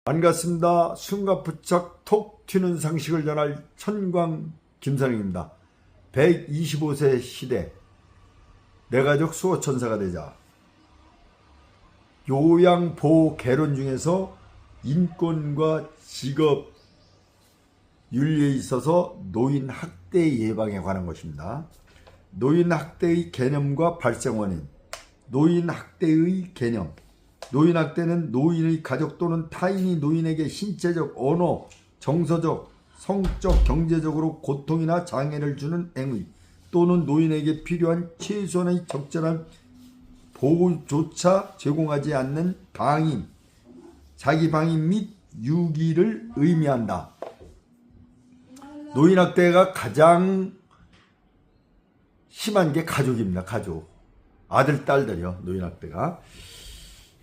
반갑습니다. 숨가부착 톡 튀는 상식을 전할 천광 김선영입니다. 125세 시대 내 가족 수호천사가 되자. 요양보호 개론 중에서 인권과 직업 윤리에 있어서 노인 학대 예방에 관한 것입니다. 노인 학대의 개념과 발생 원인, 노인 학대의 개념. 노인 학대는 노인의 가족 또는 타인이 노인에게 신체적, 언어, 정서적, 성적, 경제적으로 고통이나 장애를 주는 행위 또는 노인에게 필요한 최소한의 적절한 보호조차 제공하지 않는 방임, 자기 방임 및 유기를 의미한다. 노인 학대가 가장 심한 게 가족입니다. 가족. 아들, 딸들이요. 노인 학대가.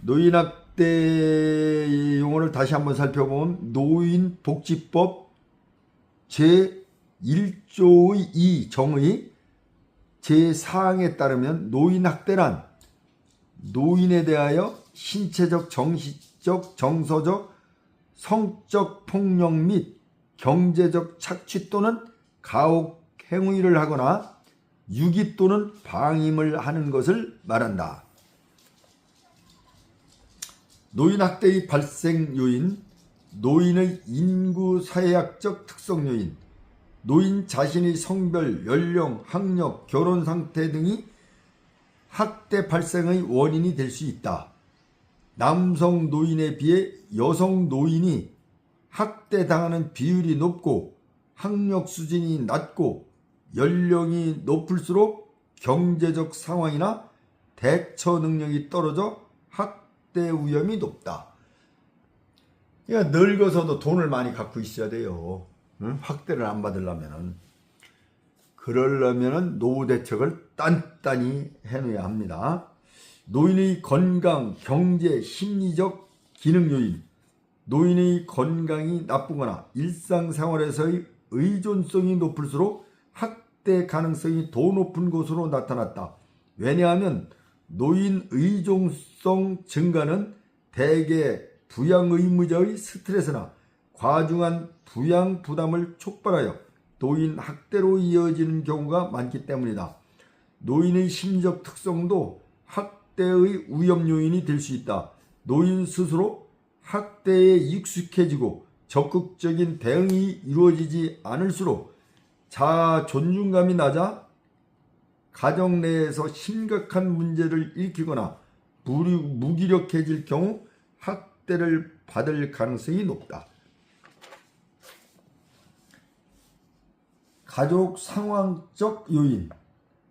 노인 학대 용어를 다시 한번 살펴보면 노인복지법 제1조의 2 정의 제4항에 따르면 노인 학대란 노인에 대하여 신체적, 정신적, 정서적, 성적 폭력 및 경제적 착취 또는 가혹 행위를 하거나 유기 또는 방임을 하는 것을 말한다. 노인 학대의 발생 요인, 노인의 인구 사회학적 특성 요인, 노인 자신의 성별, 연령, 학력, 결혼 상태 등이 학대 발생의 원인이 될 수 있다. 남성 노인에 비해 여성 노인이 학대당하는 비율이 높고 학력 수준이 낮고 연령이 높을수록 경제적 상황이나 대처 능력이 떨어져 학대 위험이 높다. 그러니까 늙어서도 돈을 많이 갖고 있어야 돼요. 응? 학대를 안 받으려면은. 그러려면은 노후 대책을 단단히 해놓아야 합니다. 노인의 건강, 경제, 심리적 기능 요인. 노인의 건강이 나쁘거나 일상생활에서의 의존성이 높을수록 학대 가능성이 더 높은 것으로 나타났다. 왜냐하면 노인 의존성 증가는 대개 부양 의무자의 스트레스나 과중한 부양 부담을 촉발하여 노인 학대로 이어지는 경우가 많기 때문이다. 노인의 심리적 특성도 학대의 위험 요인이 될 수 있다. 노인 스스로 학대에 익숙해지고 적극적인 대응이 이루어지지 않을수록 자아 존중감이 낮아 가정 내에서 심각한 문제를 일으키거나 무기력해질 경우 학대를 받을 가능성이 높다. 가족 상황적 요인,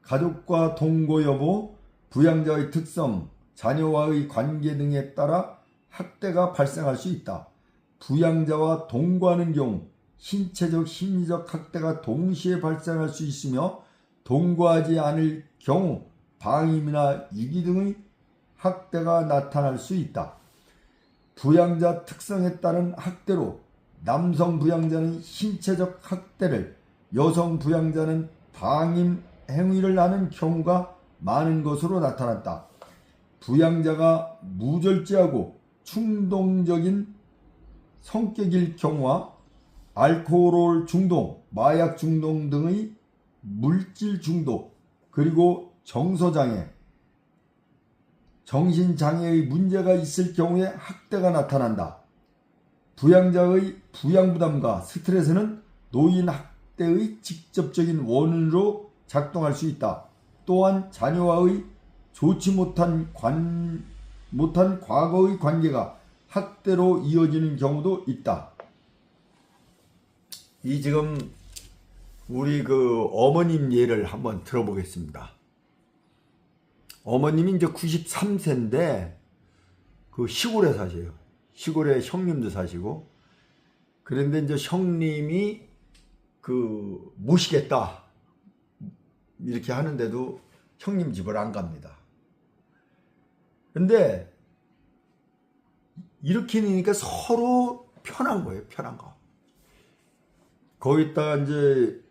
가족과 동거 여부, 부양자의 특성, 자녀와의 관계 등에 따라 학대가 발생할 수 있다. 부양자와 동거하는 경우 신체적, 심리적 학대가 동시에 발생할 수 있으며 동거하지 않을 경우 방임이나 유기 등의 학대가 나타날 수 있다. 부양자 특성에 따른 학대로 남성 부양자는 신체적 학대를, 여성 부양자는 방임 행위를 하는 경우가 많은 것으로 나타났다. 부양자가 무절제하고 충동적인 성격일 경우와 알코올 중독, 마약 중독 등의 물질 중독, 그리고 정서장애, 정신장애의 문제가 있을 경우에 학대가 나타난다. 부양자의 부양부담과 스트레스는 노인 학대의 직접적인 원인으로 작동할 수 있다. 또한 자녀와의 좋지 못한 과거의 관계가 학대로 이어지는 경우도 있다. 이 지금 우리 어머님 예를 한번 들어보겠습니다. 어머님이 이제 93세인데 시골에 사세요. 시골에 형님도 사시고. 그런데 이제 형님이 모시겠다 이렇게 하는데도 형님 집을 안 갑니다. 근데 이렇게 되니까 서로 편한 거예요. 편한 거. 거기다가 이제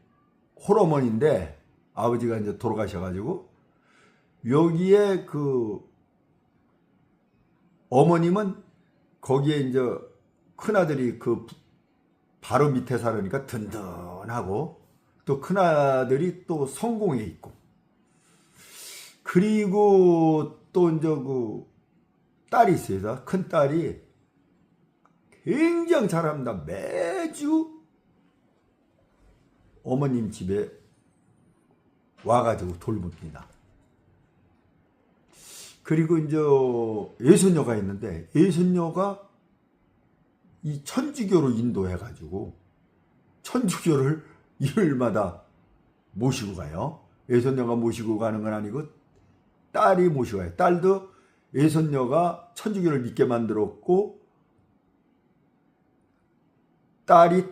홀어머니인데 아버지가 이제 돌아가셔가지고 여기에 어머님은 거기에 이제 큰아들이 그 바로 밑에 살으니까 든든하고, 또 큰아들이 또 성공해 있고, 그리고 또 이제 그 딸이 있어요. 큰 딸이 굉장히 잘합니다. 매주 어머님 집에 와가지고 돌봅니다. 그리고 이제 예손녀가 있는데, 예손녀가 이 천주교로 인도해가지고 천주교를 일요일마다 모시고 가요. 예손녀가 모시고 가는 건 아니고 딸이 모시고 가요. 딸도 예손녀가 천주교를 믿게 만들었고, 딸이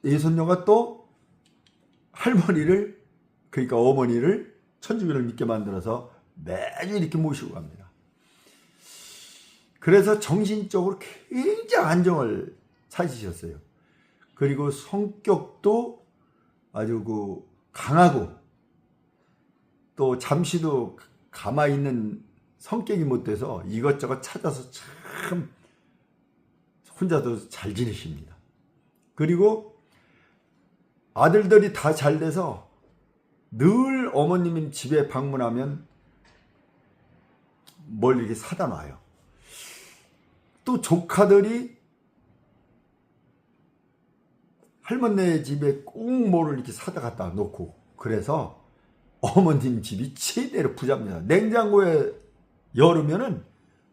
예손녀가 또 할머니를, 그러니까 어머니를 천주교를 믿게 만들어서 매주 이렇게 모시고 갑니다. 그래서 정신적으로 굉장히 안정을 찾으셨어요. 그리고 성격도 아주 그 강하고, 또 잠시도 가만히 있는 성격이 못 돼서 이것저것 찾아서 참 혼자도 잘 지내십니다. 그리고 아들들이 다 잘 돼서 늘 어머님 집에 방문하면 뭘 이렇게 사다 놔요. 또 조카들이 할머니 집에 꼭 뭐를 이렇게 사다 갖다 놓고, 그래서 어머님 집이 최대로 부자입니다. 냉장고에 열으면은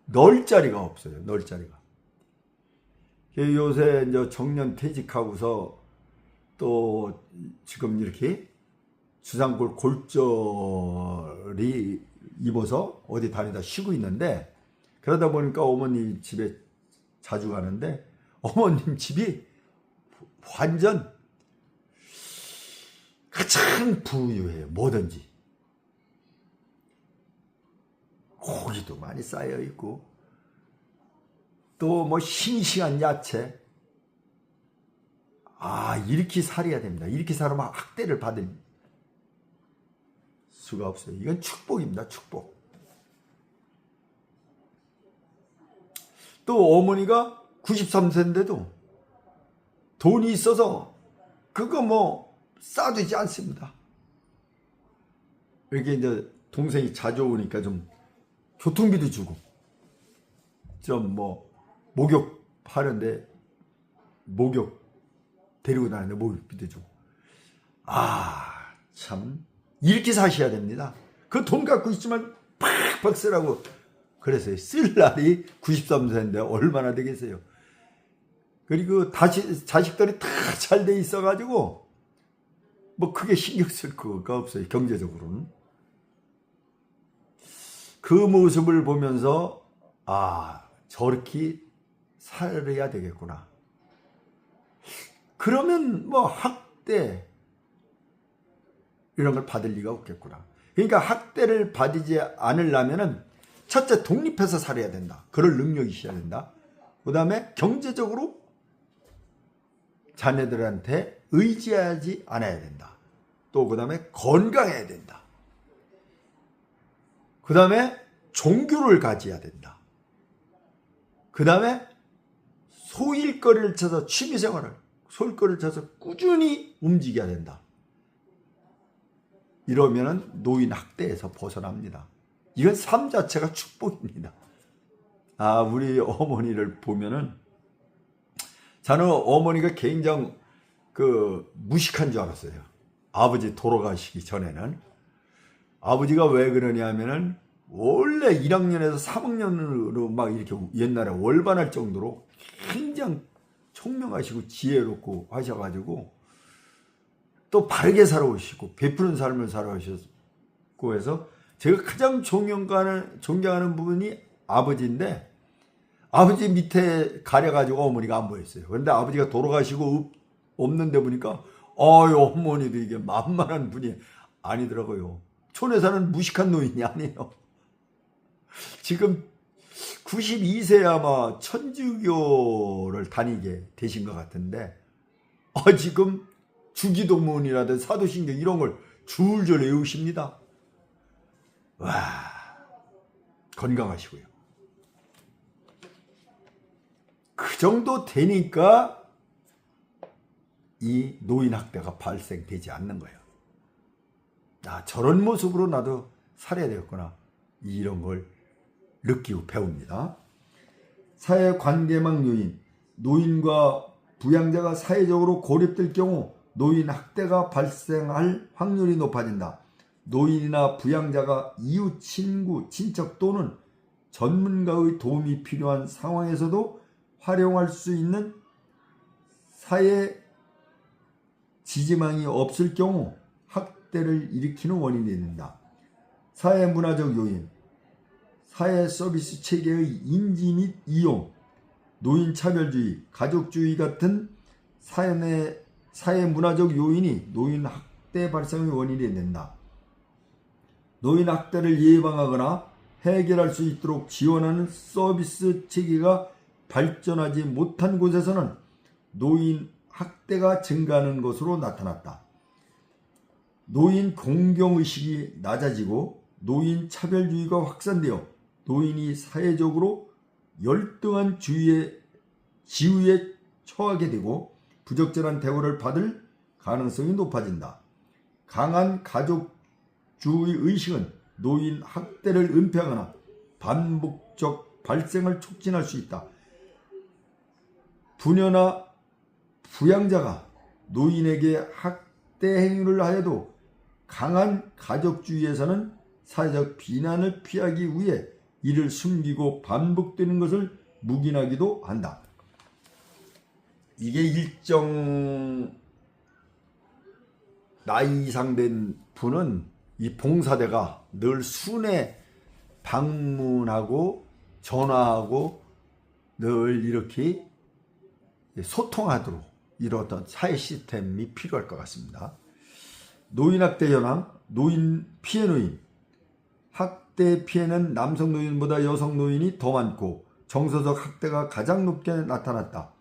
넣을 자리가 없어요. 넣을 자리가. 요새 이제 정년 퇴직하고서 또 지금 이렇게 주상골 골절이 입어서 어디 다니다 쉬고 있는데, 그러다 보니까 어머니 집에 자주 가는데, 어머님 집이 완전 가장 부유해요. 뭐든지. 고기도 많이 쌓여 있고, 또 뭐 싱싱한 야채. 이렇게 살아야 됩니다. 이렇게 살아면 학대를 받을 수가 없어요. 이건 축복입니다. 축복. 또 어머니가 93세인데도 돈이 있어서 그거 뭐 싸두지 않습니다. 이렇게 이제 동생이 자주 오니까 좀 교통비도 주고, 좀 뭐 목욕 하는데 목욕 데리고 다니는데 목욕비도 주고. 참 이렇게 사셔야 됩니다. 그 돈 갖고 있지만 팍팍 쓰라고 그랬어요. 쓸 날이 93세인데 얼마나 되겠어요. 그리고 자식들이 다 잘 돼 있어가지고 뭐 크게 신경 쓸 거가 없어요. 경제적으로는. 그 모습을 보면서 저렇게 살아야 되겠구나. 그러면 뭐 학대 이런 걸 받을 리가 없겠구나. 그러니까 학대를 받지 않으려면은 첫째 독립해서 살아야 된다. 그럴 능력이 있어야 된다. 그 다음에 경제적으로 자녀들한테 의지하지 않아야 된다. 또 그 다음에 건강해야 된다. 그 다음에 종교를 가져야 된다. 그 다음에 소일거리를 쳐서 취미생활을 소일거리를 쳐서 꾸준히 움직여야 된다. 이러면은 노인 학대에서 벗어납니다. 이건 삶 자체가 축복입니다. 우리 어머니를 보면은 저는 어머니가 굉장히 무식한 줄 알았어요. 아버지 돌아가시기 전에는. 아버지가 왜 그러냐면은 원래 1학년에서 3학년으로 막 이렇게 옛날에 월반할 정도로 굉장히 총명하시고 지혜롭고 하셔가지고, 또 바르게 살아오시고 베푸는 삶을 살아오셨고 해서 제가 가장 존경하는 부분이 아버지인데, 아버지 밑에 가려가지고 어머니가 안 보였어요. 그런데 아버지가 돌아가시고 없는데 보니까 어머니도 이게 만만한 분이 아니더라고요. 촌에 사는 무식한 노인이 아니에요. 지금 92세 아마 천주교를 다니게 되신 것 같은데, 지금 주기도문이라든지 사도신경 이런 걸 줄줄 외우십니다. 건강하시고요. 그 정도 되니까 이 노인학대가 발생되지 않는 거예요. 저런 모습으로 나도 살아야 되겠구나, 이런 걸 느끼고 배웁니다. 사회관계망 요인, 노인과 부양자가 사회적으로 고립될 경우 노인학대가 발생할 확률이 높아진다. 노인이나 부양자가 이웃, 친구, 친척 또는 전문가의 도움이 필요한 상황에서도 활용할 수 있는 사회 지지망이 없을 경우 학대를 일으키는 원인이 된다. 사회문화적 요인, 사회 서비스 체계의 인지 및 이용, 노인차별주의, 가족주의 같은 사회문화적 요인이 노인학대 발생의 원인이 된다. 노인학대를 예방하거나 해결할 수 있도록 지원하는 서비스 체계가 발전하지 못한 곳에서는 노인학대가 증가하는 것으로 나타났다. 노인 공경의식이 낮아지고 노인 차별주의가 확산되어 노인이 사회적으로 열등한 지위에 처하게 되고 부적절한 대우를 받을 가능성이 높아진다. 강한 가족주의 의식은 노인 학대를 은폐하거나 반복적 발생을 촉진할 수 있다. 부녀나 부양자가 노인에게 학대 행위를 하여도 강한 가족주의에서는 사회적 비난을 피하기 위해 이를 숨기고 반복되는 것을 묵인하기도 한다. 이게 일정 나이 이상 된 분은 이 봉사대가 늘 순회 방문하고 전화하고 늘 이렇게 소통하도록 이런 어떤 사회 시스템이 필요할 것 같습니다. 노인학대 현황, 노인 피해 노인. 학대 피해는 남성 노인보다 여성 노인이 더 많고 정서적 학대가 가장 높게 나타났다.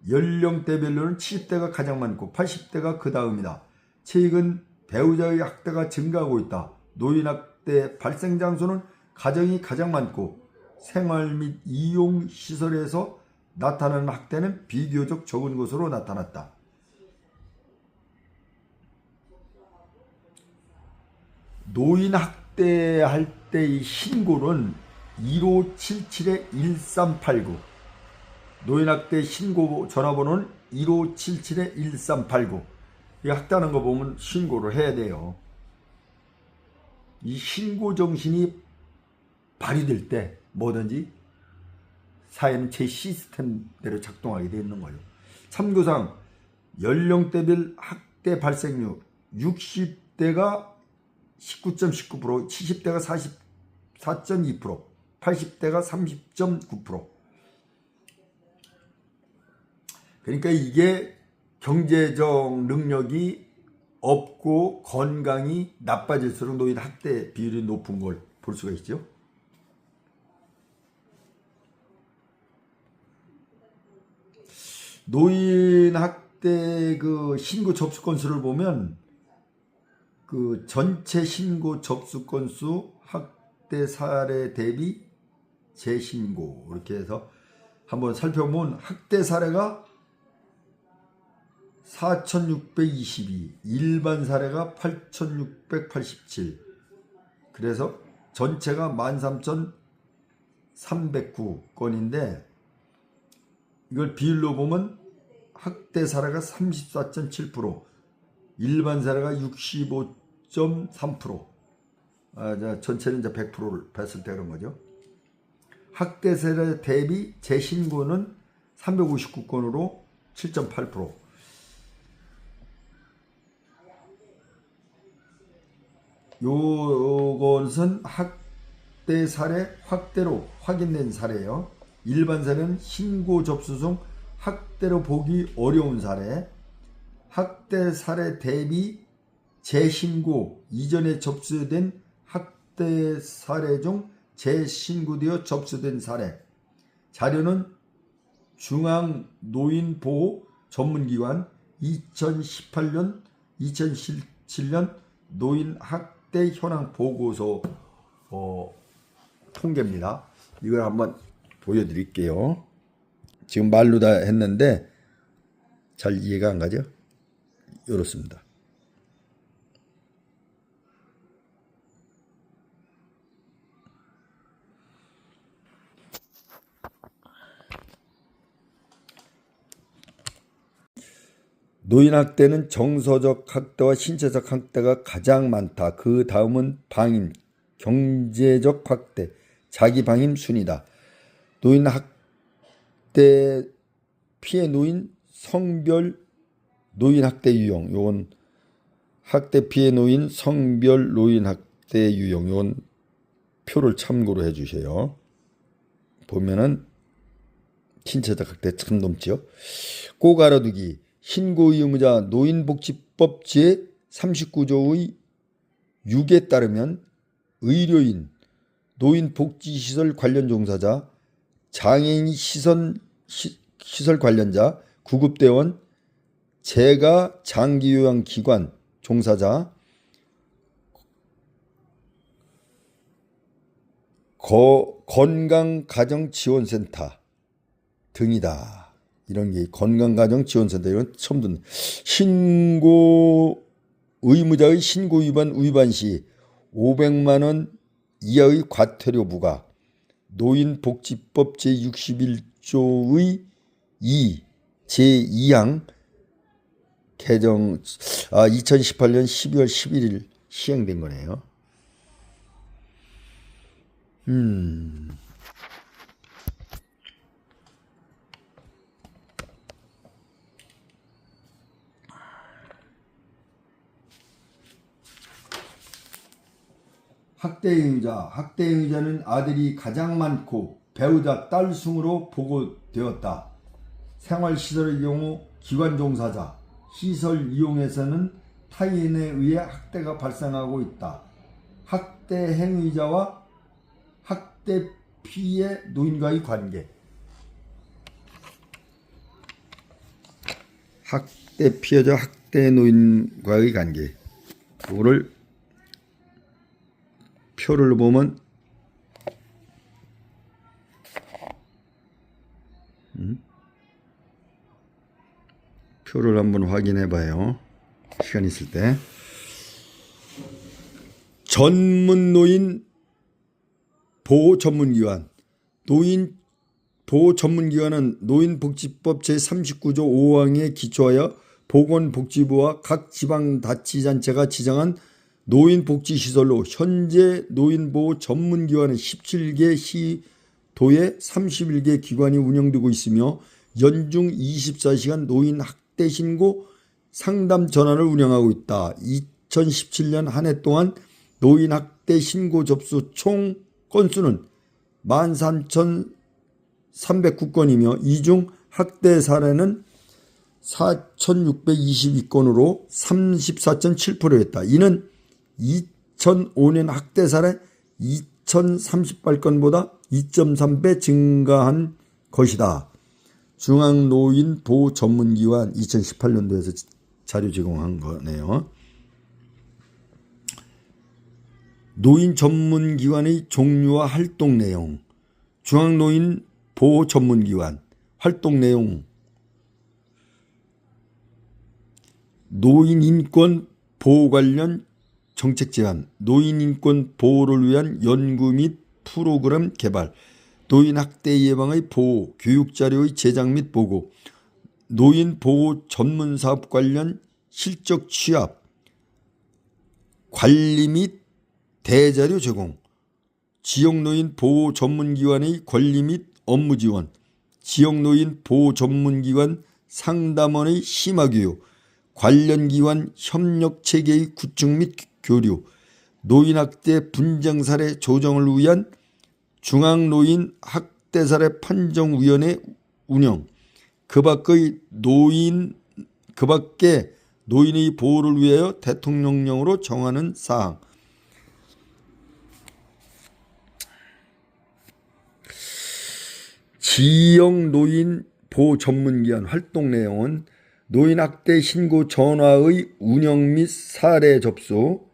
연령대별로는 70대가 가장 많고 80대가 그 다음이다. 최근 배우자의 학대가 증가하고 있다. 노인학대 발생 장소는 가정이 가장 많고 생활 및 이용시설에서 나타나는 학대는 비교적 적은 것으로 나타났다. 노인학대할 때의 신고는 1577-1389 노인학대 신고 전화번호는 1577-1389 이 학대하는 거 보면 신고를 해야 돼요. 이 신고 정신이 발휘될 때 뭐든지 사회는 제 시스템대로 작동하게 되어 있는 거예요. 참고상 연령대별 학대 발생률 60대가 19.19%, 70대가 44.2%, 80대가 30.9%. 그러니까 이게 경제적 능력이 없고 건강이 나빠질수록 노인 학대 비율이 높은 걸 볼 수가 있죠. 노인 학대 그 신고 접수 건수를 보면 그 전체 신고 접수 건수, 학대 사례 대비 재신고 이렇게 해서 한번 살펴보면 학대 사례가 4,622, 일반 사례가 8,687. 그래서 전체가 13,309건인데 이걸 비율로 보면 학대 사례가 34.7%, 일반 사례가 65.3%. 전체는 이제 100%를 뺐을 때 그런 거죠. 학대 사례 대비 재신고는 359건으로 7.8%. 요것은 학대 사례 확대로 확인된 사례예요. 일반 사례는 신고 접수 중 학대로 보기 어려운 사례, 학대 사례 대비 재신고 이전에 접수된 학대 사례 중 재신고되어 접수된 사례. 자료는 중앙노인보호 전문기관 2018년, 2017년 노인학대 현황 보고서 통계입니다. 이걸 한번 보여드릴게요. 지금 말로 다 했는데 잘 이해가 안 가죠? 이렇습니다. 노인학대는 정서적 학대와 신체적 학대가 가장 많다. 그 다음은 방임, 경제적 학대, 자기 방임 순이다. 노인학대 피해 노인 성별 노인학대 유형. 요건 학대 피해 노인 성별 노인학대 유형. 요건 표를 참고로 해주세요. 보면은 신체적 학대 참 넘죠. 꼭 알아두기. 신고 의무자 노인복지법 제39조의 6에 따르면 의료인, 노인복지시설 관련 종사자, 장애인 시설 관련자, 구급대원, 재가 장기요양기관 종사자, 건강가정지원센터 등이다. 이런 게 건강가정지원센터 이런 처음 듣는. 신고 의무자의 신고 위반 시 500만 원 이하의 과태료 부과. 노인복지법 제61조의 2 제2항 개정 2018년 12월 11일 시행된 거네요. 학대 행위자는 아들이 가장 많고 배우자 딸 순으로 보고되었다. 생활시설의 경우 기관 종사자, 시설 이용에서는 타인에 의해 학대가 발생하고 있다. 학대 행위자와 학대 피해 노인과의 관계. 학대 피해자 학대 노인과의 관계. 이거를 표를 보면 표를 한번 확인해 봐요. 시간 있을 때. 전문 노인 보호 전문기관. 노인 보호 전문기관은 노인복지법 제39조 5항에 기초하여 보건복지부와 각 지방자치단체가 지정한 노인복지시설로 현재 노인보호 전문기관은 17개 시도에 31개 기관이 운영되고 있으며 연중 24시간 노인 학대 신고 상담 전환을 운영하고 있다. 2017년 한 해 동안 노인 학대 신고 접수 총 건수는 13,309건이며 이 중 학대 사례는 4,622건으로 34.7%였다. 이는 2005년 학대 사례 2,038건보다 2.3배 증가한 것이다. 중앙노인보호전문기관 2018년도에서 자료 제공한 거네요. 노인 전문기관의 종류와 활동 내용. 중앙노인보호전문기관 활동 내용. 노인인권 보호 관련 정책 제안, 노인인권 보호를 위한 연구 및 프로그램 개발, 노인학대 예방의 보호, 교육자료의 제작 및 보고, 노인보호 전문사업 관련 실적 취합, 관리 및 대자료 제공, 지역노인 보호 전문기관의 권리 및 업무 지원, 지역노인 보호 전문기관 상담원의 심화교육, 관련 기관 협력체계의 구축 및 교류, 노인학대 분쟁사례 조정을 위한 중앙노인학대사례 판정위원회 운영, 그 밖에 노인의 보호를 위하여 대통령령으로 정하는 사항. 지역노인 보호 전문기관 활동 내용은 노인학대 신고 전화의 운영 및 사례 접수,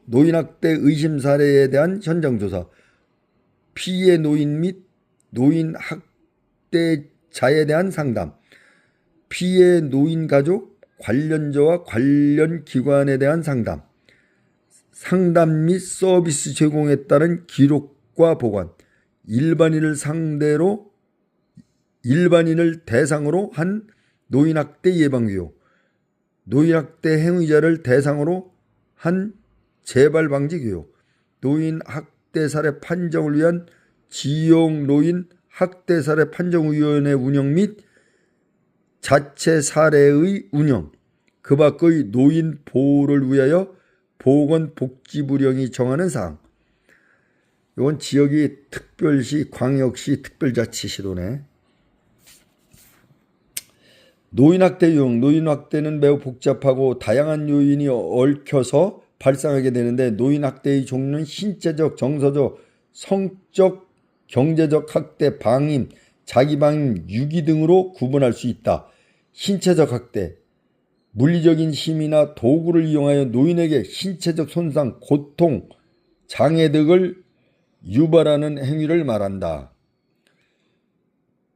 노인학대 의심 사례에 대한 현장조사, 피해 노인 및 노인 학대자에 대한 상담, 피해 노인 가족, 관련자와 관련 기관에 대한 상담, 상담 및 서비스 제공에 따른 기록과 보관, 일반인을 대상으로 한 노인학대 예방교육, 노인학대 행위자를 대상으로 한 재발방지 교육, 노인학대 사례 판정을 위한 지역 노인 학대 사례 판정위원회 운영 및 자체 사례의 운영, 그 밖의 노인 보호를 위하여 보건복지부령이 정하는 사항. 이건 지역이 특별시, 광역시, 특별자치시도네. 노인학대 유형. 노인학대는 매우 복잡하고 다양한 요인이 얽혀서 발생하게 되는데, 노인학대의 종류는 신체적, 정서적, 성적, 경제적 학대, 방임, 자기방임, 유기 등으로 구분할 수 있다. 신체적 학대, 물리적인 힘이나 도구를 이용하여 노인에게 신체적 손상, 고통, 장애 등을 유발하는 행위를 말한다.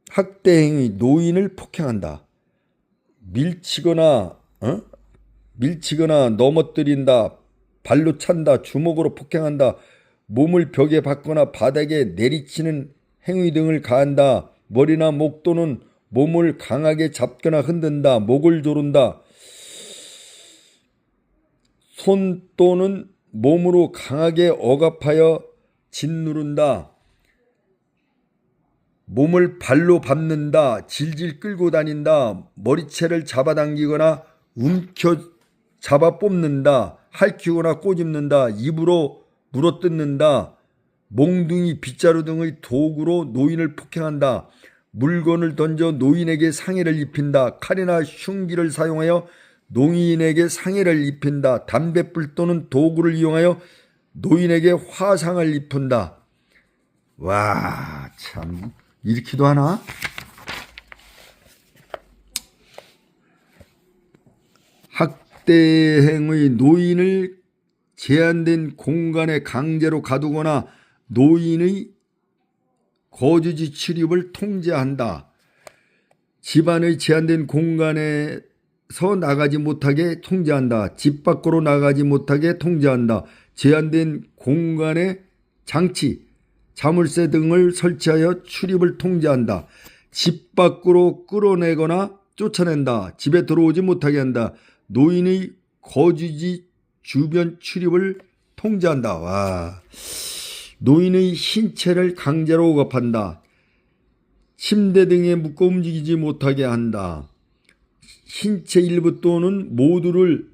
학대 행위, 노인을 폭행한다. 밀치거나 넘어뜨린다, 발로 찬다, 주먹으로 폭행한다, 몸을 벽에 박거나 바닥에 내리치는 행위 등을 가한다. 머리나 목 또는 몸을 강하게 잡거나 흔든다. 목을 조른다. 손 또는 몸으로 강하게 억압하여 짓누른다. 몸을 발로 밟는다. 질질 끌고 다닌다. 머리채를 잡아당기거나 움켜 잡아 뽑는다. 핥히거나 꼬집는다. 입으로 물어뜯는다. 몽둥이, 빗자루 등의 도구로 노인을 폭행한다. 물건을 던져 노인에게 상해를 입힌다. 칼이나 흉기를 사용하여 노인에게 상해를 입힌다. 담뱃불 또는 도구를 이용하여 노인에게 화상을 입힌다. 와, 참 이렇게도 하나? 학대 행위, 노인을 제한된 공간에 강제로 가두거나 노인의 거주지 출입을 통제한다. 집안의 제한된 공간에서 나가지 못하게 통제한다. 집 밖으로 나가지 못하게 통제한다. 제한된 공간에 장치, 자물쇠 등을 설치하여 출입을 통제한다. 집 밖으로 끌어내거나 쫓아낸다. 집에 들어오지 못하게 한다. 노인의 거주지 주변 출입을 통제한다. 와, 노인의 신체를 강제로 억압한다. 침대 등에 묶어 움직이지 못하게 한다. 신체 일부 또는 모두를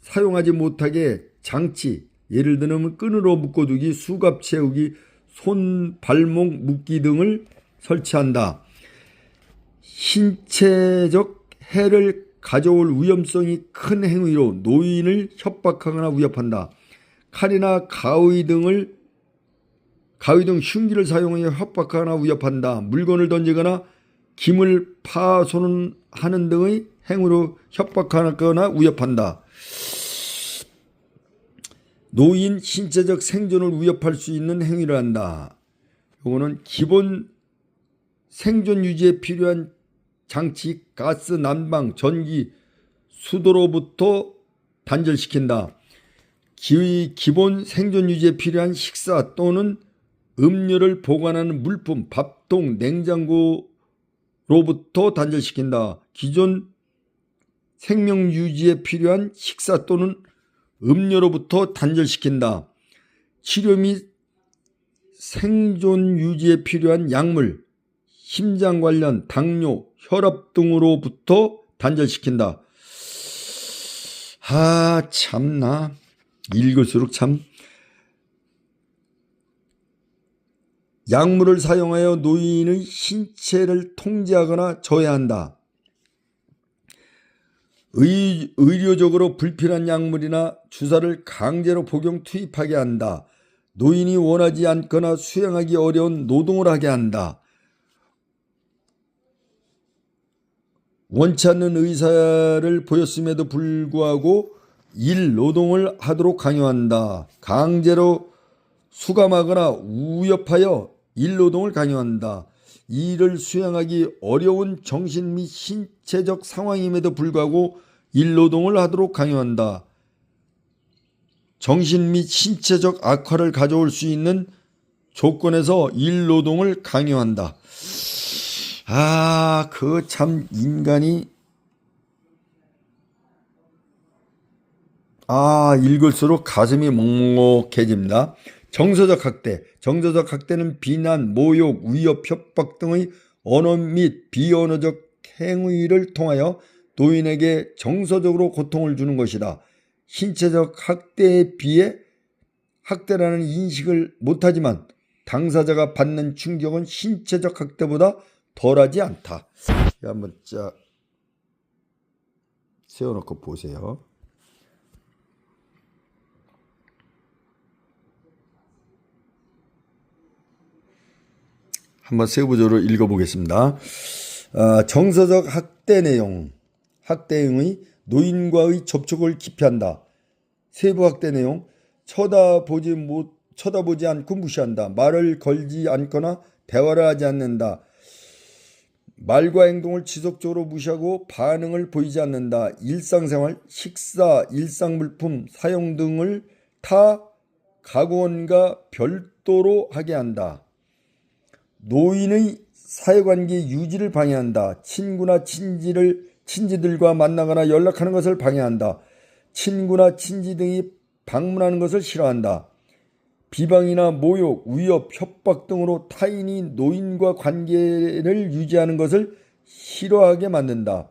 사용하지 못하게 장치, 예를 들면 끈으로 묶어두기, 수갑 채우기, 손, 발목 묶기 등을 설치한다. 신체적 해를 가져올 위험성이 큰 행위로 노인을 협박하거나 위협한다. 칼이나 가위 등 흉기를 사용하여 협박하거나 위협한다. 물건을 던지거나 김을 파손하는 등의 행위로 협박하거나 위협한다. 노인 신체적 생존을 위협할 수 있는 행위를 한다. 이거는 기본 생존 유지에 필요한 장치, 가스, 난방, 전기, 수도로부터 단절시킨다. 기본 생존 유지에 필요한 식사 또는 음료를 보관하는 물품, 밥통, 냉장고로부터 단절시킨다. 기존 생명 유지에 필요한 식사 또는 음료로부터 단절시킨다. 치료 및 생존 유지에 필요한 약물, 심장 관련, 당뇨, 혈압 등으로부터 단절시킨다. 아, 참나. 읽을수록 참. 약물을 사용하여 노인의 신체를 통제하거나 저해한다. 의료적으로 불필요한 약물이나 주사를 강제로 복용 투입하게 한다. 노인이 원하지 않거나 수행하기 어려운 노동을 하게 한다. 원치 않는 의사를 보였음에도 불구하고 노동을 하도록 강요한다. 강제로 수감하거나 위협하여 노동을 강요한다. 일을 수행하기 어려운 정신 및 신체적 상황임에도 불구하고 일노동을 하도록 강요한다. 정신 및 신체적 악화를 가져올 수 있는 조건에서 일노동을 강요한다. 그 참 인간이 읽을수록 가슴이 먹먹해집니다. 정서적 학대. 정서적 학대는 비난, 모욕, 위협, 협박 등의 언어 및 비언어적 행위를 통하여 노인에게 정서적으로 고통을 주는 것이다. 신체적 학대에 비해 학대라는 인식을 못하지만 당사자가 받는 충격은 신체적 학대보다 덜하지 않다. 한번 쫙 세워놓고 보세요. 한번 세부적으로 읽어보겠습니다. 정서적 학대 내용. 학대행위, 노인과의 접촉을 기피한다. 세부 학대 내용, 쳐다보지 않고 무시한다. 말을 걸지 않거나 대화를 하지 않는다. 말과 행동을 지속적으로 무시하고 반응을 보이지 않는다. 일상생활, 식사, 일상물품 사용 등을 타 가구원과 별도로 하게 한다. 노인의 사회관계 유지를 방해한다. 친구나 친지들과 만나거나 연락하는 것을 방해한다. 친구나 친지 등이 방문하는 것을 싫어한다. 비방이나 모욕, 위협, 협박 등으로 타인이 노인과 관계를 유지하는 것을 싫어하게 만든다.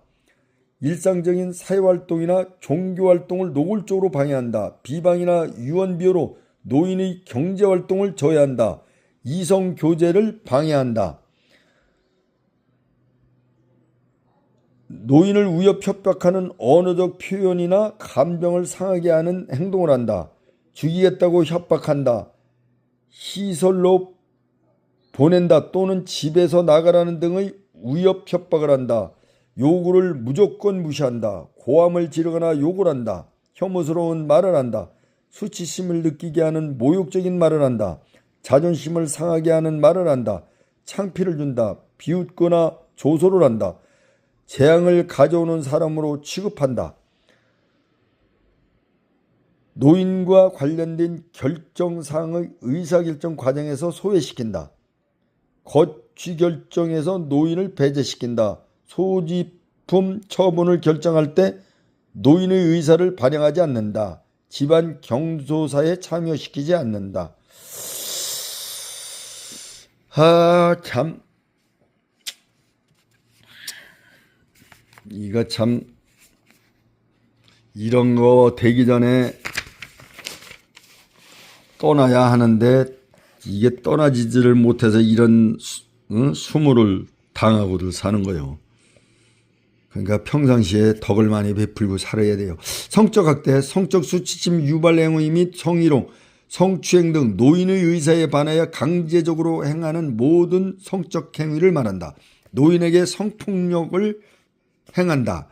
일상적인 사회활동이나 종교활동을 노골적으로 방해한다. 비방이나 유언비어로 노인의 경제활동을 저해한다. 이성교제를 방해한다. 노인을 위협 협박하는 언어적 표현이나 감정을 상하게 하는 행동을 한다. 죽이겠다고 협박한다. 시설로 보낸다 또는 집에서 나가라는 등의 위협 협박을 한다. 요구를 무조건 무시한다. 고함을 지르거나 욕을 한다. 혐오스러운 말을 한다. 수치심을 느끼게 하는 모욕적인 말을 한다. 자존심을 상하게 하는 말을 한다. 창피를 준다. 비웃거나 조소를 한다. 재앙을 가져오는 사람으로 취급한다. 노인과 관련된 결정사항의 의사결정 과정에서 소외시킨다. 거취결정에서 노인을 배제시킨다. 소지품 처분을 결정할 때 노인의 의사를 반영하지 않는다. 집안 경조사에 참여시키지 않는다. 참 이거 참 이런 거 되기 전에 떠나야 하는데 이게 떠나지를 못해서 이런 수모를 당하고들 사는 거예요. 그러니까 평상시에 덕을 많이 베풀고 살아야 돼요. 성적 학대, 성적 수치심, 유발 행위 및 성희롱, 성추행 등 노인의 의사에 반하여 강제적으로 행하는 모든 성적 행위를 말한다. 노인에게 성폭력을 행한다.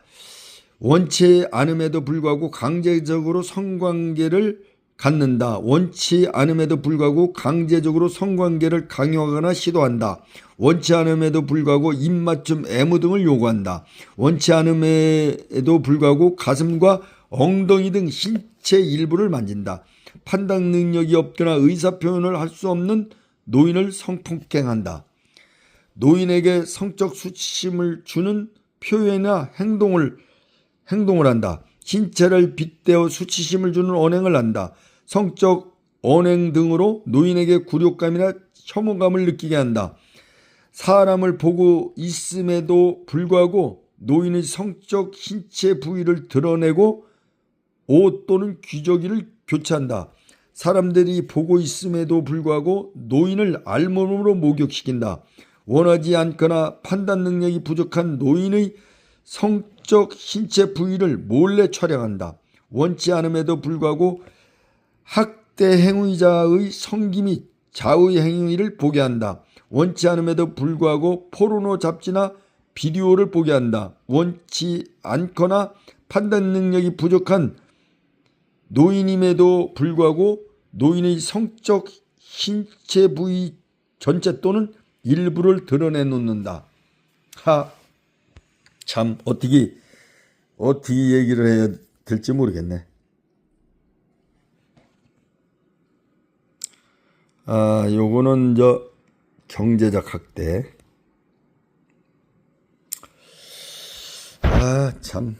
원치 않음에도 불구하고 강제적으로 성관계를 갖는다. 원치 않음에도 불구하고 강제적으로 성관계를 강요하거나 시도한다. 원치 않음에도 불구하고 입맞춤, 애무 등을 요구한다. 원치 않음에도 불구하고 가슴과 엉덩이 등 신체 일부를 만진다. 판단 능력이 없거나 의사표현을 할 수 없는 노인을 성폭행한다. 노인에게 성적 수치심을 주는 표현이나 행동을 한다. 신체를 빗대어 수치심을 주는 언행을 한다. 성적 언행 등으로 노인에게 굴욕감이나 혐오감을 느끼게 한다. 사람을 보고 있음에도 불구하고 노인의 성적 신체 부위를 드러내고 옷 또는 귀저귀를 교체한다. 사람들이 보고 있음에도 불구하고 노인을 알몸으로 목욕시킨다. 원하지 않거나 판단 능력이 부족한 노인의 성적 신체 부위를 몰래 촬영한다. 원치 않음에도 불구하고 학대 행위자의 성기 및 자의 행위를 보게 한다. 원치 않음에도 불구하고 포르노 잡지나 비디오를 보게 한다. 원치 않거나 판단 능력이 부족한 노인임에도 불구하고 노인의 성적 신체 부위 전체 또는 일부를 드러내 놓는다. 참 어떻게 얘기를 해야 될지 모르겠네. 요거는 경제적 학대. 참.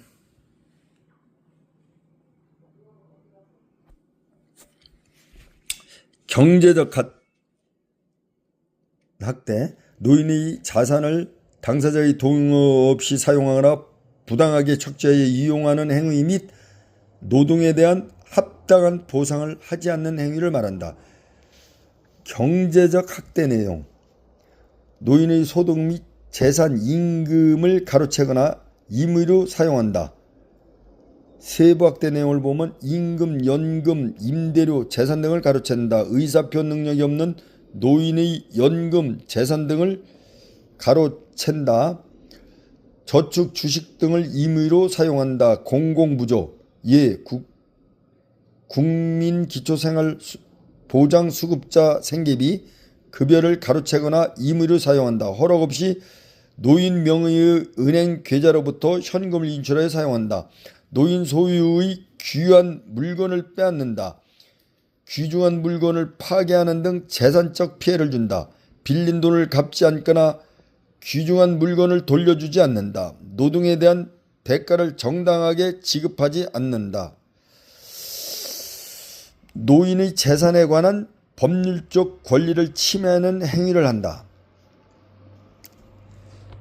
경제적 학대. 노인의 자산을 당사자의 동의 없이 사용하거나 부당하게 착취하여 이용하는 행위 및 노동에 대한 합당한 보상을 하지 않는 행위를 말한다. 경제적 학대 내용. 노인의 소득 및 재산, 임금을 가로채거나 임의로 사용한다. 세부 학대 내용을 보면 임금, 연금, 임대료, 재산 등을 가로챈다. 의사표 능력이 없는 노인의 연금, 재산 등을 가로챈다. 저축, 주식 등을 임의로 사용한다. 공공부조, 국민기초생활보장수급자 생계비, 급여를 가로채거나 임의로 사용한다. 허락 없이 노인 명의의 은행 계좌로부터 현금을 인출하여 사용한다. 노인 소유의 귀한 물건을 빼앗는다. 귀중한 물건을 파괴하는 등 재산적 피해를 준다. 빌린 돈을 갚지 않거나 귀중한 물건을 돌려주지 않는다. 노동에 대한 대가를 정당하게 지급하지 않는다. 노인의 재산에 관한 법률적 권리를 침해하는 행위를 한다.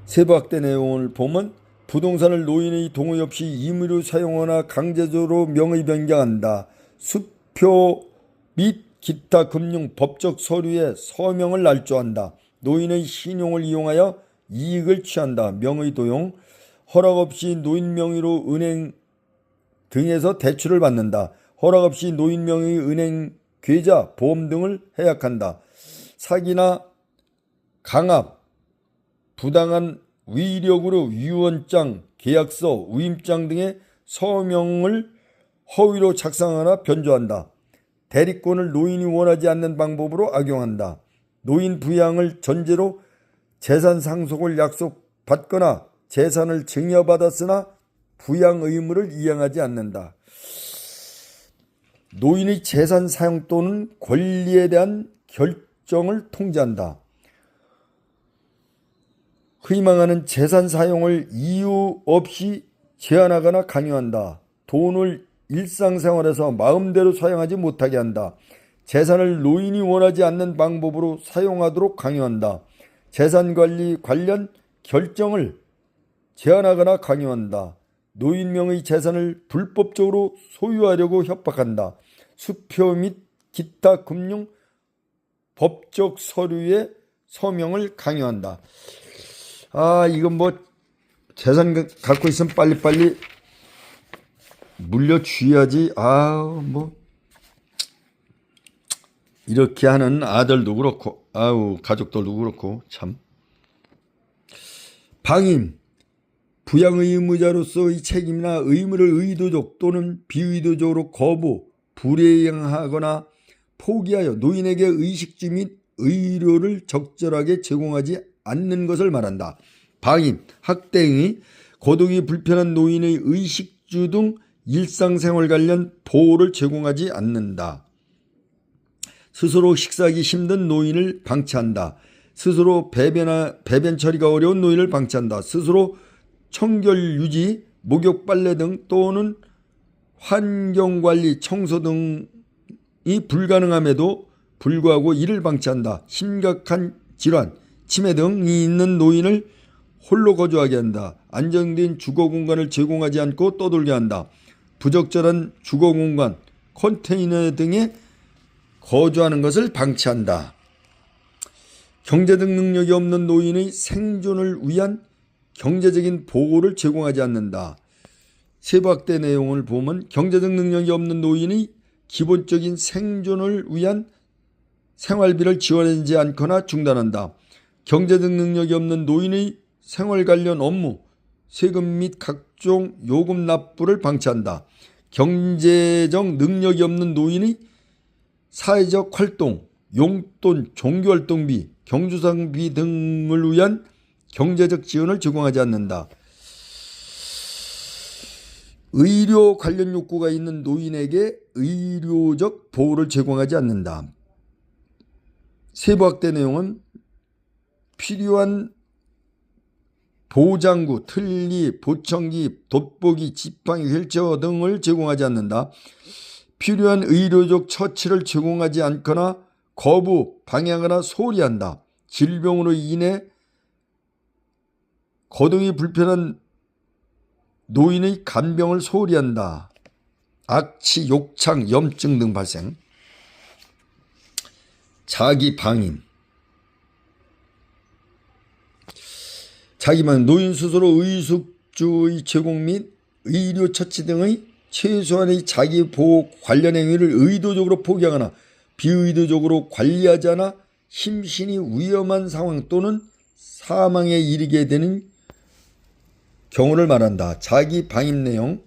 세부 학대 내용을 보면 부동산을 노인의 동의 없이 임의로 사용하거나 강제적으로 명의 변경한다. 수표 및 기타 금융 법적 서류에 서명을 날조한다. 노인의 신용을 이용하여 이익을 취한다. 명의 도용. 허락 없이 노인 명의로 은행 등에서 대출을 받는다. 허락 없이 노인 명의 은행 계좌, 보험 등을 해약한다. 사기나 강압, 부당한 위력으로 유언장, 계약서, 위임장 등의 서명을 허위로 작성하거나 변조한다. 대리권을 노인이 원하지 않는 방법으로 악용한다. 노인 부양을 전제로 재산 상속을 약속받거나 재산을 증여받았으나 부양 의무를 이행하지 않는다. 노인의 재산 사용 또는 권리에 대한 결정을 통제한다. 희망하는 재산 사용을 이유 없이 제한하거나 강요한다. 돈을 일상생활에서 마음대로 사용하지 못하게 한다. 재산을 노인이 원하지 않는 방법으로 사용하도록 강요한다. 재산관리 관련 결정을 제한하거나 강요한다. 노인명의 재산을 불법적으로 소유하려고 협박한다. 수표 및 기타 금융 법적 서류에 서명을 강요한다. 이건 재산 갖고 있으면 빨리빨리 물려주어야지. 이렇게 하는 아들도 그렇고, 가족들도 그렇고, 참. 방임, 부양 의무자로서의 책임이나 의무를 의도적 또는 비의도적으로 거부, 불이행하거나 포기하여 노인에게 의식주 및 의료를 적절하게 제공하지 않는 것을 말한다. 방임, 학대 행위, 거동이 불편한 노인의 의식주 등 일상생활 관련 보호를 제공하지 않는다. 스스로 식사하기 힘든 노인을 방치한다. 스스로 배변 처리가 어려운 노인을 방치한다. 스스로 청결 유지, 목욕 빨래 등 또는 환경관리, 청소 등이 불가능함에도 불구하고 이를 방치한다. 심각한 질환, 치매 등이 있는 노인을 홀로 거주하게 한다. 안정된 주거 공간을 제공하지 않고 떠돌게 한다. 부적절한 주거 공간, 컨테이너 등에 거주하는 것을 방치한다. 경제적 능력이 없는 노인의 생존을 위한 경제적인 보호를 제공하지 않는다. 세부 학대 내용을 보면 경제적 능력이 없는 노인의 기본적인 생존을 위한 생활비를 지원하지 않거나 중단한다. 경제적 능력이 없는 노인의 생활 관련 업무, 세금 및 각종 요금 납부를 방치한다. 경제적 능력이 없는 노인의 사회적 활동, 용돈, 종교활동비, 경조사비 등을 위한 경제적 지원을 제공하지 않는다. 의료 관련 욕구가 있는 노인에게 의료적 보호를 제공하지 않는다. 세부 확대 내용은 필요한 보장구, 틀니, 보청기, 돋보기, 지팡이, 휠체어 등을 제공하지 않는다. 필요한 의료적 처치를 제공하지 않거나 거부, 방해하거나 소홀히한다. 질병으로 인해 거동이 불편한 노인의 간병을 소홀히한다. 악취, 욕창, 염증 등 발생. 자기 방임. 자기만 노인 스스로 의숙주의 제공 및 의료 처치 등의 최소한의 자기 보호 관련 행위를 의도적으로 포기하거나 비의도적으로 관리하지 않아 심신이 위험한 상황 또는 사망에 이르게 되는 경우를 말한다. 자기 방임 내용.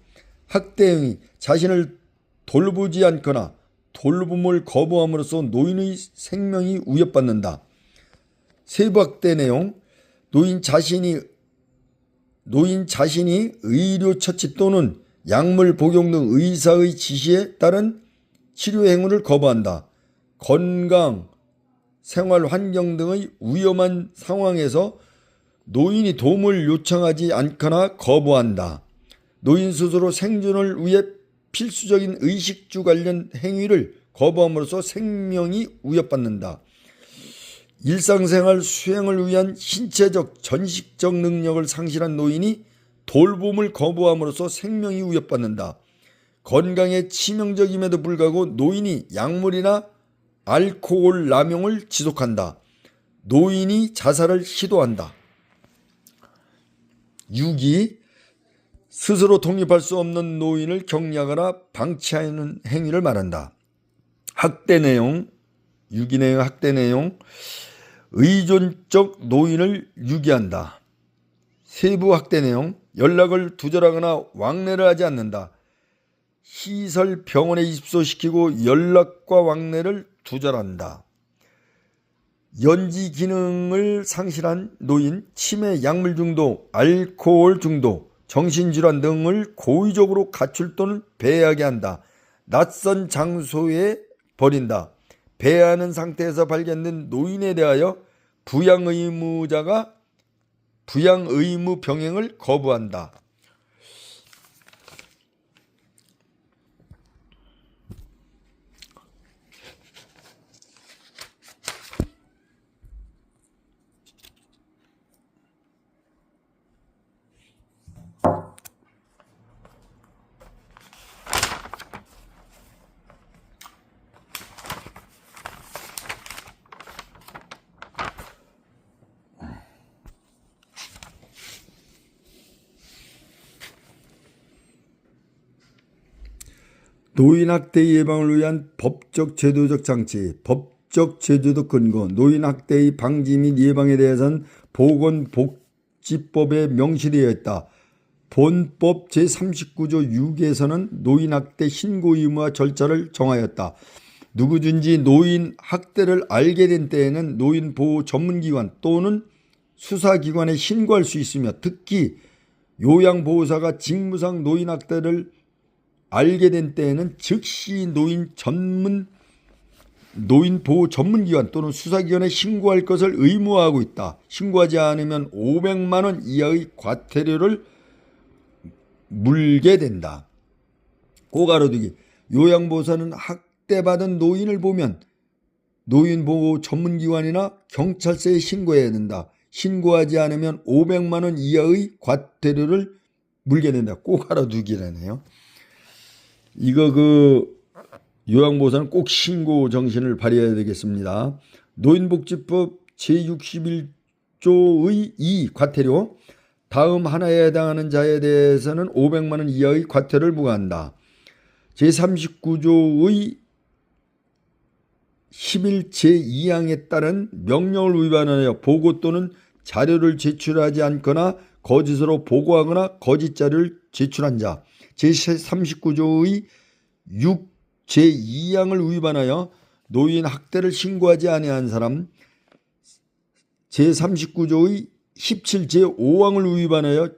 학대 행위. 자신을 돌보지 않거나 돌봄을 거부함으로써 노인의 생명이 위협받는다. 세부 학대 내용. 노인 자신이 의료 처치 또는 약물 복용 등 의사의 지시에 따른 치료 행위를 거부한다. 건강, 생활 환경 등의 위험한 상황에서 노인이 도움을 요청하지 않거나 거부한다. 노인 스스로 생존을 위해 필수적인 의식주 관련 행위를 거부함으로써 생명이 위협받는다. 일상생활 수행을 위한 신체적, 전식적 능력을 상실한 노인이 돌봄을 거부함으로써 생명이 위협받는다. 건강에 치명적임에도 불구하고 노인이 약물이나 알코올 남용을 지속한다. 노인이 자살을 시도한다. 6이 스스로 독립할 수 없는 노인을 격리하거나 방치하는 행위를 말한다. 학대 내용. 6이 내용 학대 내용. 의존적 노인을 유기한다. 세부 학대 내용. 연락을 두절하거나 왕래를 하지 않는다. 시설 병원에 입소시키고 연락과 왕래를 두절한다. 연지 기능을 상실한 노인, 치매, 약물 중독, 알코올 중독, 정신질환 등을 고의적으로 가출 또는 배회하게 한다. 낯선 장소에 버린다. 배회하는 상태에서 발견된 노인에 대하여 부양의무자가 부양의무 병행을 거부한다. 노인학대 예방을 위한 법적 제도적 장치, 법적 제도적 근거. 노인학대의 방지 및 예방에 대해서는 보건복지법에 명시되어 있다. 본법 제39조 6에서는 노인학대 신고 의무와 절차를 정하였다. 누구든지 노인학대를 알게 된 때에는 노인보호 전문기관 또는 수사기관에 신고할 수 있으며, 특히 요양보호사가 직무상 노인학대를 알게 된 때에는 즉시 노인보호 전문기관 또는 수사기관에 신고할 것을 의무화하고 있다. 신고하지 않으면 500만 원 이하의 과태료를 물게 된다. 꼭 알아두기. 요양보호사는 학대받은 노인을 보면 노인보호 전문기관이나 경찰서에 신고해야 된다. 신고하지 않으면 500만 원 이하의 과태료를 물게 된다. 꼭 알아두기라네요. 이거 요양보호사는 꼭 신고 정신을 발휘해야 되겠습니다. 노인복지법 제61조의 2 과태료. 다음 하나에 해당하는 자에 대해서는 500만 원 이하의 과태료를 부과한다. 제39조의 11 제2항에 따른 명령을 위반하여 보고 또는 자료를 제출하지 않거나 거짓으로 보고하거나 거짓 자료를 제출한 자. 제39조의 6 제2항을 위반하여 노인 학대를 신고하지 아니한 사람. 제39조의 17제 5항을 위반하여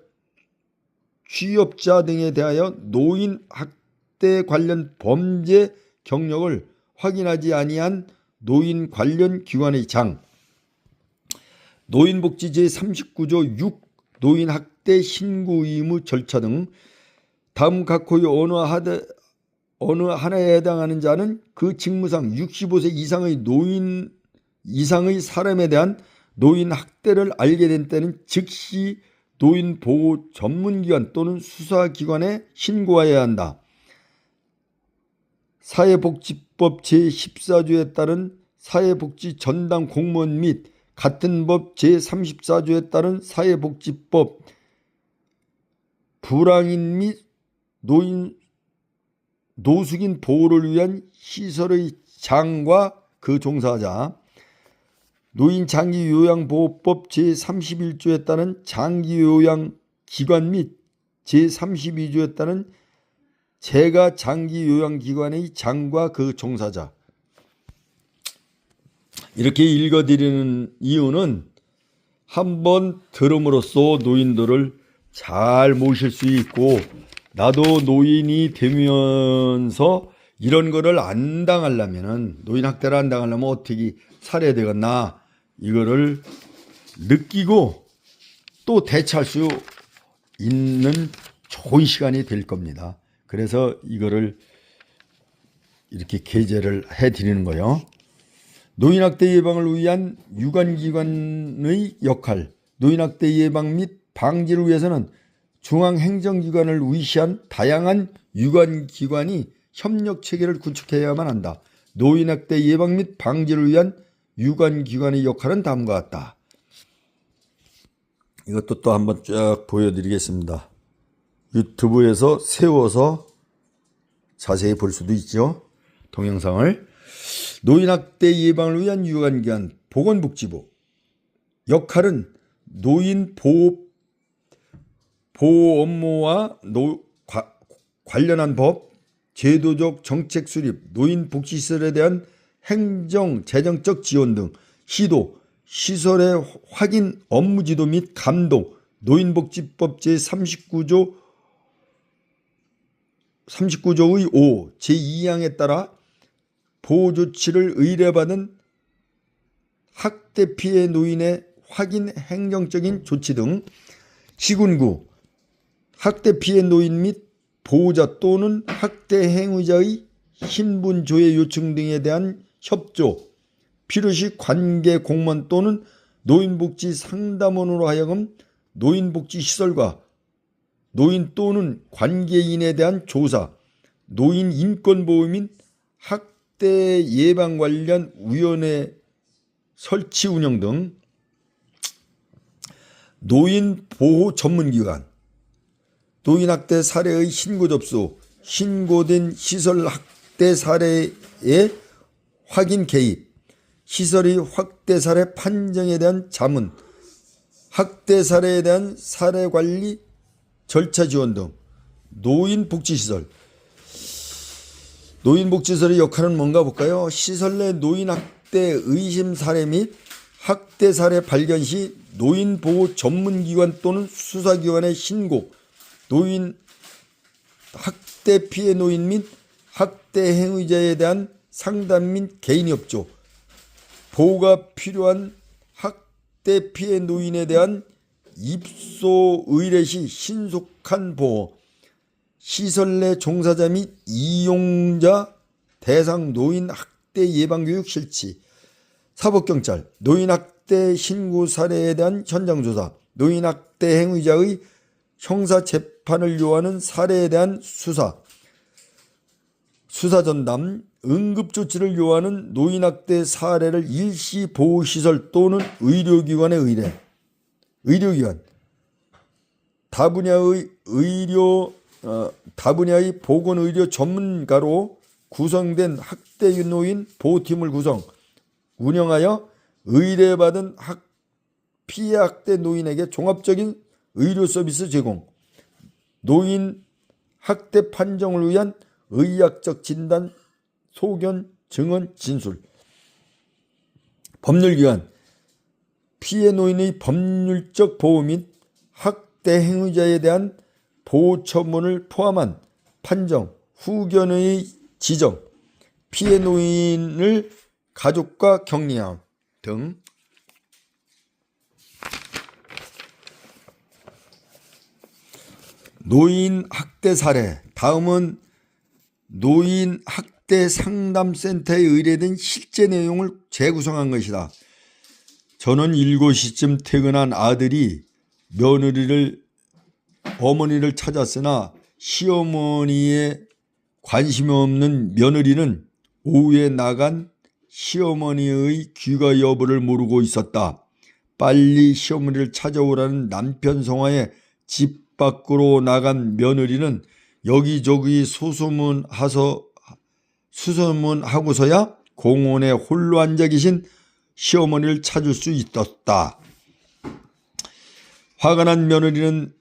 취업자 등에 대하여 노인 학대 관련 범죄 경력을 확인하지 아니한 노인 관련 기관의 장, 노인복지 제39조 6 노인 학대 신고 의무 절차 등 다음 각호의 어느 하나에 해당하는 자는 그 직무상 65세 이상의 사람에 대한 노인 학대를 알게 된 때는 즉시 노인보호 전문기관 또는 수사기관에 신고해야 한다. 사회복지법 제14조에 따른 사회복지 전담 공무원 및 같은 법 제34조에 따른 사회복지법 불황인 및 노숙인 보호를 위한 시설의 장과 그 종사자, 노인장기요양보호법 제31조에 따른 장기요양기관 및 제32조에 따른 재가 장기요양기관의 장과 그 종사자. 이렇게 읽어드리는 이유는 한번 들음으로써 노인들을 잘 모실 수 있고, 나도 노인이 되면서 이런 거를 안 당하려면은, 노인 학대를 안 당하려면 어떻게 살아야 되겠나, 이거를 느끼고 또 대처할 수 있는 좋은 시간이 될 겁니다. 그래서 이거를 이렇게 게재를 해드리는 거예요. 노인학대 예방을 위한 유관기관의 역할, 노인학대 예방 및 방지를 위해서는 중앙행정기관을 위시한 다양한 유관기관이 협력체계를 구축해야만 한다. 노인학대 예방 및 방지를 위한 유관기관의 역할은 다음과 같다. 이것도 또 한번 쫙 보여드리겠습니다. 유튜브에서 세워서 자세히 볼 수도 있죠. 동영상을. 노인학대 예방을 위한 유관기관 보건복지부 역할은 노인 보호 업무와 관련한 법, 제도적 정책 수립, 노인복지시설에 대한 행정, 재정적 지원 등 시도, 시설의 확인, 업무 지도 및 감독, 노인복지법 제39조의 5, 제2항에 따라 보호조치를 의뢰받은 학대 피해 노인의 확인 행정적인 조치 등 시군구, 학대 피해 노인 및 보호자 또는 학대 행위자의 신분 조회 요청 등에 대한 협조, 필요시 관계 공무원 또는 노인복지 상담원으로 하여금 노인복지시설과 노인 또는 관계인에 대한 조사, 노인 인권보호 및 학대 예방 관련 위원회 설치 운영 등 노인보호 전문기관, 노인학대 사례의 신고 접수, 신고된 시설 학대 사례의 확인 개입, 시설의 학대 사례 판정에 대한 자문, 학대 사례에 대한 사례 관리 절차 지원 등 노인복지시설. 노인복지시설의 역할은 뭔가 볼까요? 시설 내 노인학대 의심 사례 및 학대 사례 발견 시 노인보호 전문기관 또는 수사기관에 신고, 노인 학대 피해 노인 및 학대 행위자에 대한 상담 및 개인 협조, 보호가 필요한 학대 피해 노인에 대한 입소 의뢰 시 신속한 보호, 시설 내 종사자 및 이용자 대상 노인 학대 예방교육 실시, 사법경찰, 노인 학대 신고 사례에 대한 현장조사, 노인 학대 행위자의 형사재판을 요하는 사례에 대한 수사전담, 응급조치를 요하는 노인학대 사례를 일시 보호시설 또는 의료기관에 의뢰, 의료기관, 다분야의 보건의료 전문가로 구성된 학대 노인 보호팀을 운영하여 의뢰받은 피해 학대 노인에게 종합적인 의료 서비스 제공, 노인 학대 판정을 위한 의학적 진단, 소견, 증언, 진술, 법률기관, 피해 노인의 법률적 보호 및 학대 행위자에 대한 보호 처분을 포함한 판정, 후견의 지정, 피해 노인을 가족과 격리함 등 노인 학대 사례. 다음은 노인 학대 상담센터에 의뢰된 실제 내용을 재구성한 것이다. 저는 7시쯤 퇴근한 아들이 어머니를 찾았으나 시어머니에 관심이 없는 며느리는 오후에 나간 시어머니의 귀가 여부를 모르고 있었다. 빨리 시어머니를 찾아오라는 남편 성화에 집 밖으로 나간 며느리는 여기저기 수소문하고서야 공원에 홀로 앉아 계신 시어머니를 찾을 수 있었다. 화가 난 며느리는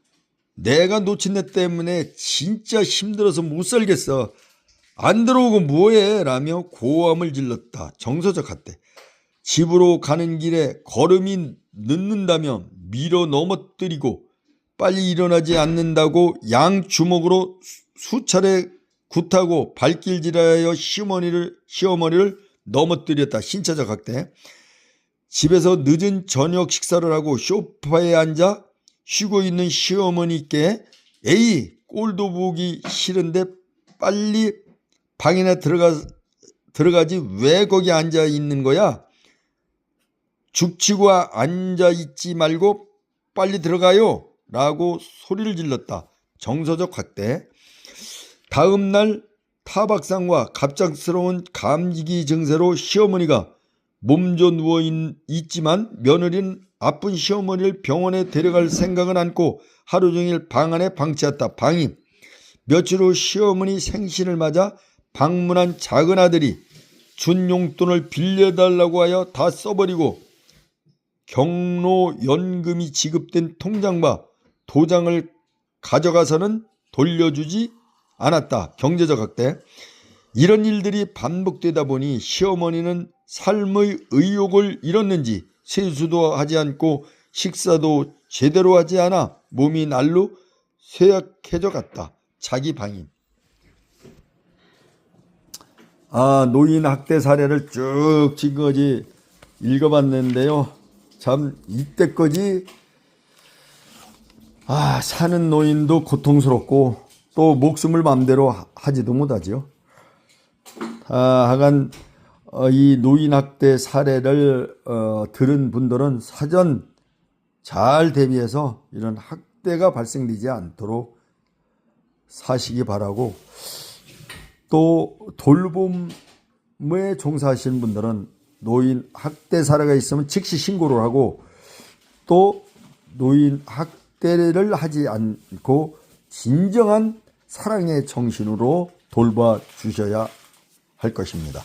내가 놓친 애 때문에 진짜 힘들어서 못 살겠어. 안 들어오고 뭐해? 라며 고함을 질렀다. 정서적 학대. 집으로 가는 길에 걸음이 늦는다며 밀어 넘어뜨리고 빨리 일어나지 않는다고 양주먹으로 수차례 굿하고 발길질하여 시어머니를 넘어뜨렸다. 신체적 학대. 집에서 늦은 저녁 식사를 하고 소파에 앉아 쉬고 있는 시어머니께 에이 꼴도 보기 싫은데 빨리 방이나 들어가지 왜 거기 앉아 있는 거야? 죽치고 앉아 있지 말고 빨리 들어가요 라고 소리를 질렀다. 정서적 학대. 다음 날 타박상과 갑작스러운 감기 증세로 시어머니가 몸져 누워 있지만 며느리는 아픈 시어머니를 병원에 데려갈 생각은 않고 하루 종일 방 안에 방치했다. 방임. 며칠 후 시어머니 생신을 맞아 방문한 작은 아들이 준 용돈을 빌려달라고 하여 다 써버리고 경로연금이 지급된 통장과 도장을 가져가서는 돌려주지 않았다. 경제적 학대. 이런 일들이 반복되다 보니 시어머니는 삶의 의욕을 잃었는지 세수도 하지 않고 식사도 제대로 하지 않아 몸이 날로 쇠약해져 갔다. 자기 방임. 노인 학대 사례를 쭉 지금까지 읽어봤는데요. 참 이때까지 사는 노인도 고통스럽고 또 목숨을 마음대로 하지도 못하죠. 하간 이 노인 학대 사례를 들은 분들은 사전 잘 대비해서 이런 학대가 발생되지 않도록 사시기 바라고, 또 돌봄에 종사하시는 분들은 노인 학대 사례가 있으면 즉시 신고를 하고 또 노인 학대를 하지 않고 진정한 사랑의 정신으로 돌봐 주셔야 할 것입니다.